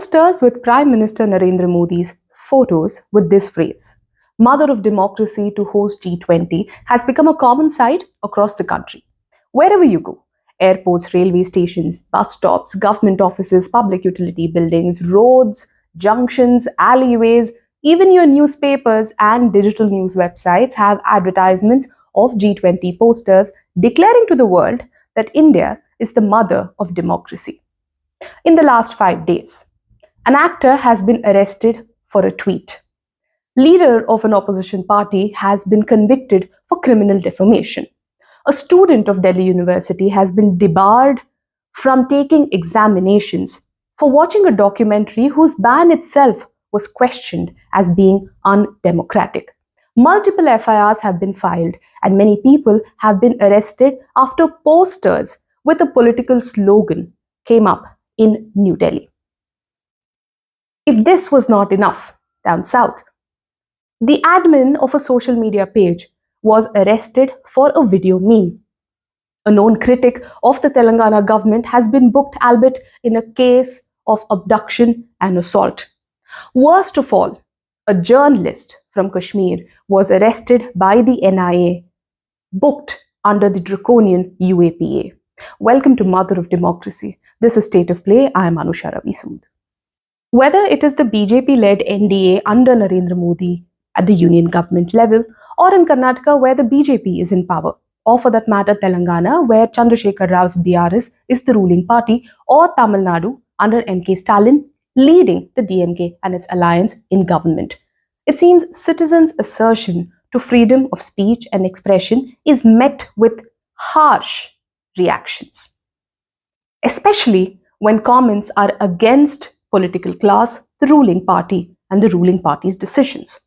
posters with Prime Minister Narendra Modi's photos with this phrase, Mother of Democracy to host G20, has become a common sight across the country. Wherever you go, airports, railway stations, bus stops, government offices, public utility buildings, roads, junctions, alleyways, even your newspapers and digital news websites have advertisements of G20 posters declaring to the world that India is the mother of democracy. In the last 5 days, an actor has been arrested for a tweet. Leader of an opposition party has been convicted for criminal defamation. A student of Delhi University has been debarred from taking examinations for watching a documentary whose ban itself was questioned as being undemocratic. Multiple FIRs have been filed, and many people have been arrested after posters with a political slogan came up in New Delhi. If this was not enough, down south, the admin of a social media page was arrested for a video meme. A known critic of the Telangana government has been booked, albeit in a case of abduction and assault. Worst of all, a journalist from Kashmir was arrested by the NIA, booked under the draconian UAPA. Welcome to Mother of Democracy. This is State of Play. I am Anusha Ravi Sood. Whether it is the BJP-led NDA under Narendra Modi at the union government level, or in Karnataka where the BJP is in power, or for that matter Telangana where Chandrasekhar Rao's BRS is the ruling party, or Tamil Nadu under MK Stalin leading the DMK and its alliance in government, it seems citizens' assertion to freedom of speech and expression is met with harsh reactions, especially when comments are against political class, the ruling party, and the ruling party's decisions.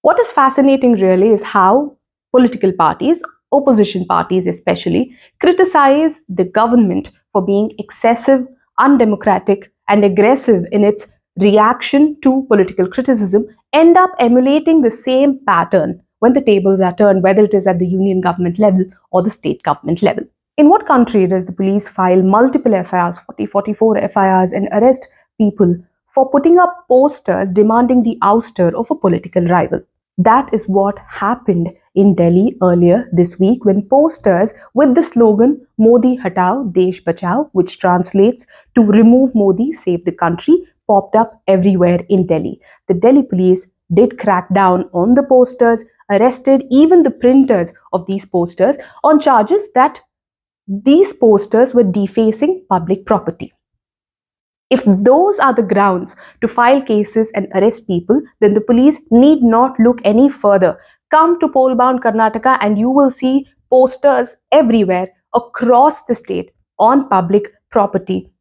What is fascinating really is how political parties, opposition parties especially, criticize the government for being excessive, undemocratic, and aggressive in its reaction to political criticism, end up emulating the same pattern when the tables are turned, whether it is at the union government level or the state government level. In what country does the police file multiple FIRs, 40, 44 FIRs, and arrest people for putting up posters demanding the ouster of a political rival? That is what happened in Delhi earlier this week when posters with the slogan Modi Hatao Desh Bachao, which translates to remove Modi, save the country, popped up everywhere in Delhi. The Delhi police did crack down on the posters, arrested even the printers of these posters on charges that these posters were defacing public property. If those are the grounds to file cases and arrest people, then the police need not look any further. Come to poll-bound Karnataka and you will see posters everywhere across the state on public property,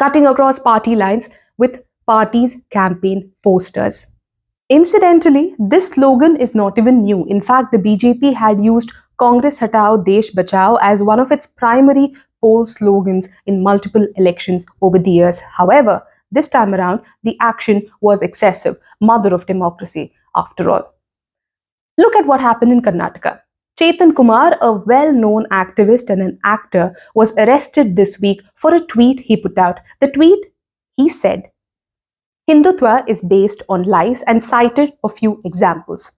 cutting across party lines with parties' campaign posters. Incidentally, this slogan is not even new. In fact, the BJP had used Congress Hatao Desh Bachao as one of its primary poll slogans in multiple elections over the years. However, this time around, the action was excessive. Mother of democracy, after all. Look at what happened in Karnataka. Chetan Kumar, a well-known activist and an actor, was arrested this week for a tweet he put out. The tweet, he said, Hindutva is based on lies, and cited a few examples.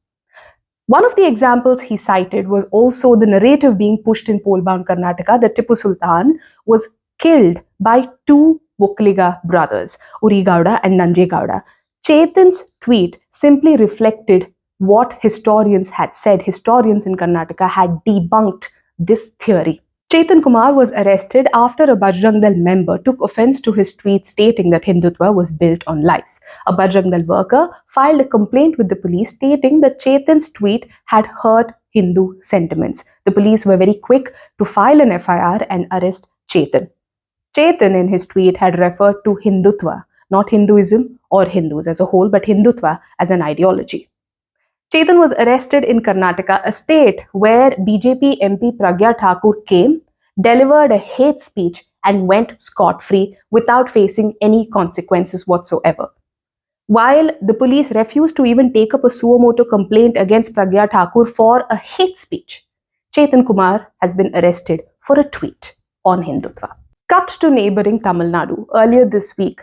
One of the examples he cited was also the narrative being pushed in poll-bound Karnataka that Tipu Sultan was killed by two Vokkaliga brothers, Uri Gowda and Nanje Gowda. Chetan's tweet simply reflected what historians had said. Historians in Karnataka had debunked this theory. Chetan Kumar was arrested after a Bajrang Dal member took offense to his tweet stating that Hindutva was built on lies. A Bajrang Dal worker filed a complaint with the police stating that Chetan's tweet had hurt Hindu sentiments. The police were very quick to file an FIR and arrest Chetan. Chetan in his tweet had referred to Hindutva, not Hinduism or Hindus as a whole, but Hindutva as an ideology. Chetan was arrested in Karnataka, a state where BJP MP Pragya Thakur came, delivered a hate speech and went scot-free without facing any consequences whatsoever. While the police refused to even take up a suo motu complaint against Pragya Thakur for a hate speech, Chetan Kumar has been arrested for a tweet on Hindutva. Cut to neighboring Tamil Nadu. Earlier this week,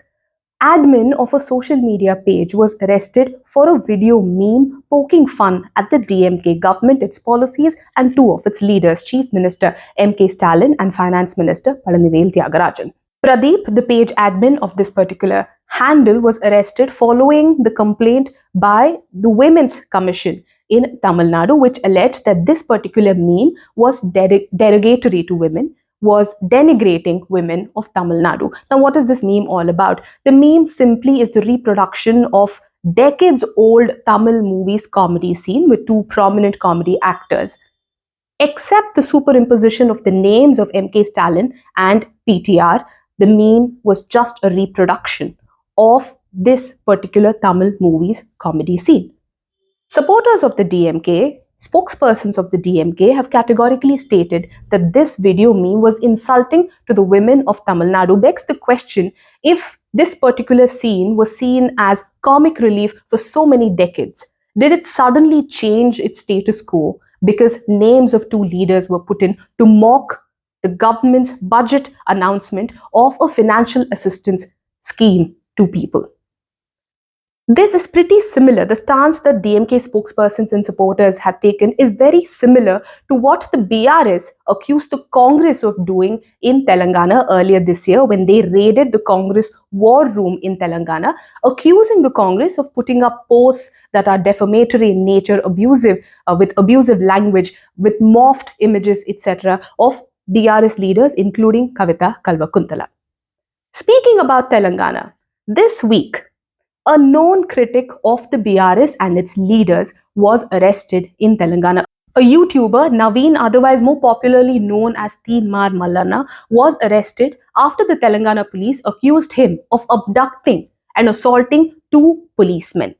admin of a social media page was arrested for a video meme poking fun at the DMK government, its policies, and two of its leaders, Chief Minister M.K. Stalin and Finance Minister Palanivel Tyagarajan. Pradeep, the page admin of this particular handle, was arrested following the complaint by the Women's Commission in Tamil Nadu, which alleged that this particular meme was derogatory to women, was denigrating women of Tamil Nadu. Now, what is this meme all about? The meme simply is the reproduction of decades old Tamil movies comedy scene with two prominent comedy actors. Except the superimposition of the names of MK Stalin and PTR, the meme was just a reproduction of this particular Tamil movie's comedy scene. Supporters of the DMK, spokespersons of the DMK, have categorically stated that this video meme was insulting to the women of Tamil Nadu. Begs the question, if this particular scene was seen as comic relief for so many decades, did it suddenly change its status quo because names of two leaders were put in to mock the government's budget announcement of a financial assistance scheme to people? This is pretty similar. The stance that DMK spokespersons and supporters have taken is very similar to what the BRS accused the Congress of doing in Telangana earlier this year when they raided the Congress war room in Telangana, accusing the Congress of putting up posts that are defamatory in nature, abusive, with abusive language, with morphed images, etc., of BRS leaders, including Kavita Kalvakuntala. Speaking about Telangana, this week, a known critic of the BRS and its leaders was arrested in Telangana. A YouTuber, Naveen, otherwise more popularly known as Teen Mar Mallanna, was arrested after the Telangana police accused him of abducting and assaulting two policemen.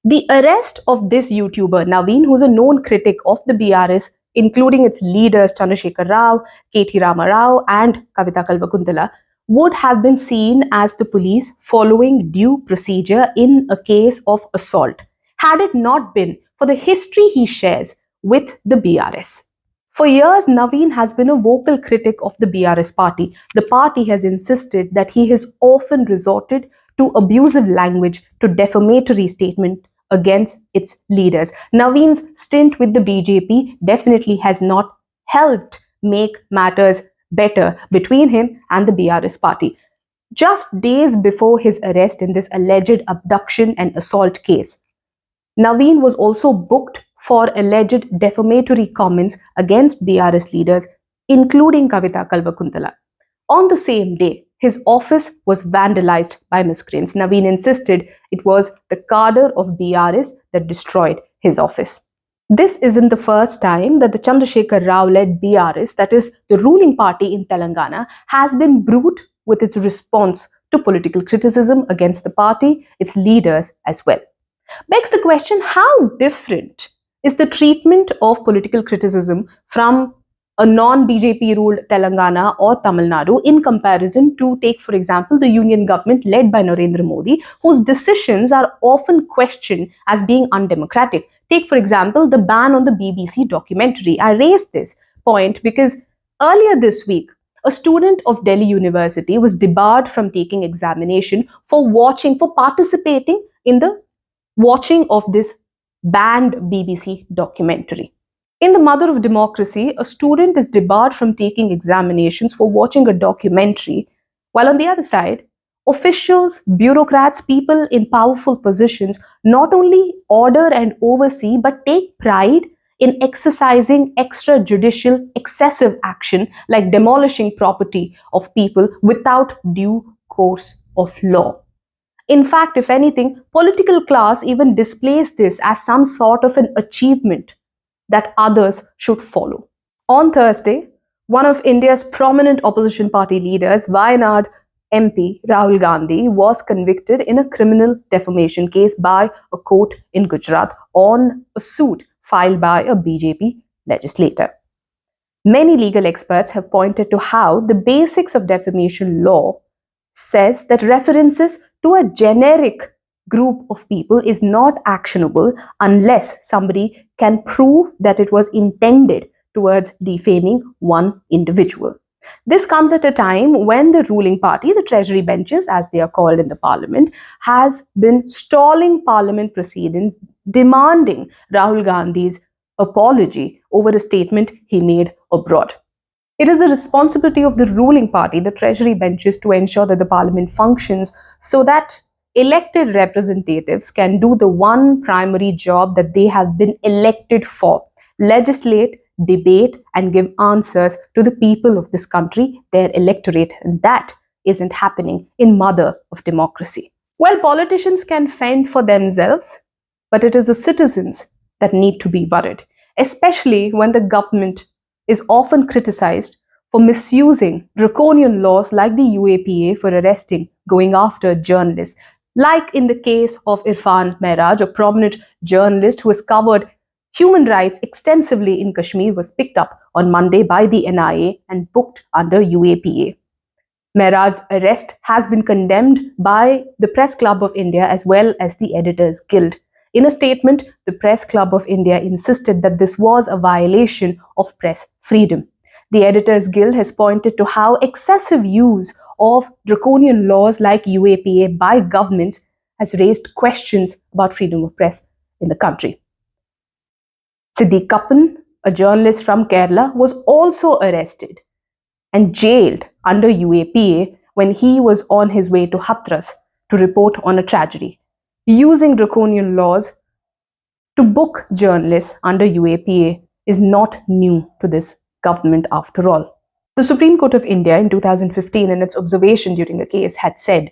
The arrest of this YouTuber, Naveen, who's a known critic of the BRS, including its leaders Chandrasekhar Rao, K.T. Rama Rao, and Kavita Kalvakuntala, would have been seen as the police following due procedure in a case of assault, had it not been for the history he shares with the BRS. For years, Naveen has been a vocal critic of the BRS party. The party has insisted that he has often resorted to abusive language, to defamatory statement against its leaders. Naveen's stint with the BJP definitely has not helped make matters better between him and the BRS party. Just days before his arrest in this alleged abduction and assault case, Naveen was also booked for alleged defamatory comments against BRS leaders, including Kavita Kalvakuntala. On the same day, his office was vandalized by miscreants. Naveen insisted it was the cadre of BRS that destroyed his office. This isn't the first time that the Chandrasekhar Rao-led BRS, that is the ruling party in Telangana, has been brute with its response to political criticism against the party, its leaders as well. Begs the question, how different is the treatment of political criticism from a non-BJP ruled Telangana or Tamil Nadu in comparison to, take for example, the union government led by Narendra Modi, whose decisions are often questioned as being undemocratic. Take for example, the ban on the BBC documentary. I raised this point because earlier this week, a student of Delhi University was debarred from taking examination for participating in the watching of this banned BBC documentary. In the mother of democracy, a student is debarred from taking examinations for watching a documentary, while on the other side, officials, bureaucrats, people in powerful positions not only order and oversee but take pride in exercising extrajudicial excessive action like demolishing property of people without due course of law. In fact, if anything, political class even displays this as some sort of an achievement that others should follow. On Thursday, one of India's prominent opposition party leaders, Wayanad MP Rahul Gandhi, was convicted in a criminal defamation case by a court in Gujarat on a suit filed by a BJP legislator. Many legal experts have pointed to how the basics of defamation law says that references to a generic group of people is not actionable unless somebody can prove that it was intended towards defaming one individual. This comes at a time when the ruling party, the treasury benches as they are called in the parliament, has been stalling parliament proceedings, demanding Rahul Gandhi's apology over a statement he made abroad. It is the responsibility of the ruling party, the treasury benches, to ensure that the parliament functions so that elected representatives can do the one primary job that they have been elected for: legislate, debate, and give answers to the people of this country, their electorate. And that isn't happening in mother of democracy. Well, politicians can fend for themselves, but it is the citizens that need to be worried, especially when the government is often criticized for misusing draconian laws like the UAPA for arresting, going after journalists, like in the case of Irfan Mehraj, a prominent journalist who has covered human rights extensively in Kashmir, was picked up on Monday by the NIA and booked under UAPA. Mehraj's arrest has been condemned by the Press Club of India as well as the Editors Guild. In a statement, the Press Club of India insisted that this was a violation of press freedom. The Editors Guild has pointed to how excessive use of draconian laws like UAPA by governments has raised questions about freedom of press in the country. Siddiq Kappan, a journalist from Kerala, was also arrested and jailed under UAPA when he was on his way to Hathras to report on a tragedy. Using draconian laws to book journalists under UAPA is not new to this government after all. The Supreme Court of India in 2015, in its observation during a case, had said,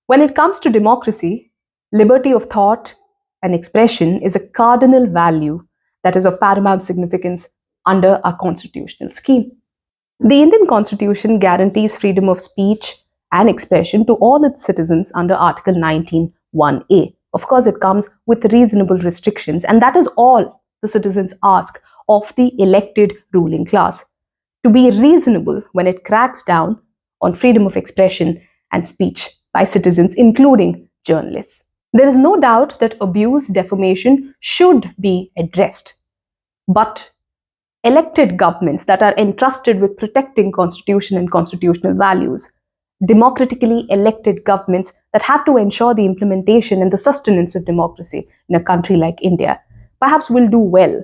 when it comes to democracy, liberty of thought and expression is a cardinal value that is of paramount significance under our constitutional scheme. The Indian Constitution guarantees freedom of speech and expression to all its citizens under Article 19(1)(a). Of course, it comes with reasonable restrictions, and that is all the citizens ask of the elected ruling class: to be reasonable when it cracks down on freedom of expression and speech by citizens, including journalists. There is no doubt that abuse, defamation should be addressed, but elected governments that are entrusted with protecting constitution and constitutional values, democratically elected governments that have to ensure the implementation and the sustenance of democracy in a country like India, perhaps will do well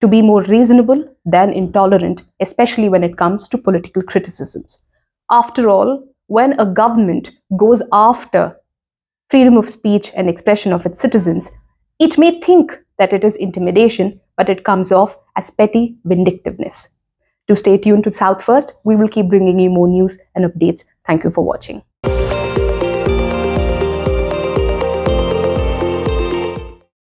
to be more reasonable than intolerant, especially when it comes to political criticisms. After all, when a government goes after freedom of speech and expression of its citizens, it may think that it is intimidation, but it comes off as petty vindictiveness. To stay tuned to South First, we will keep bringing you more news and updates. Thank you for watching.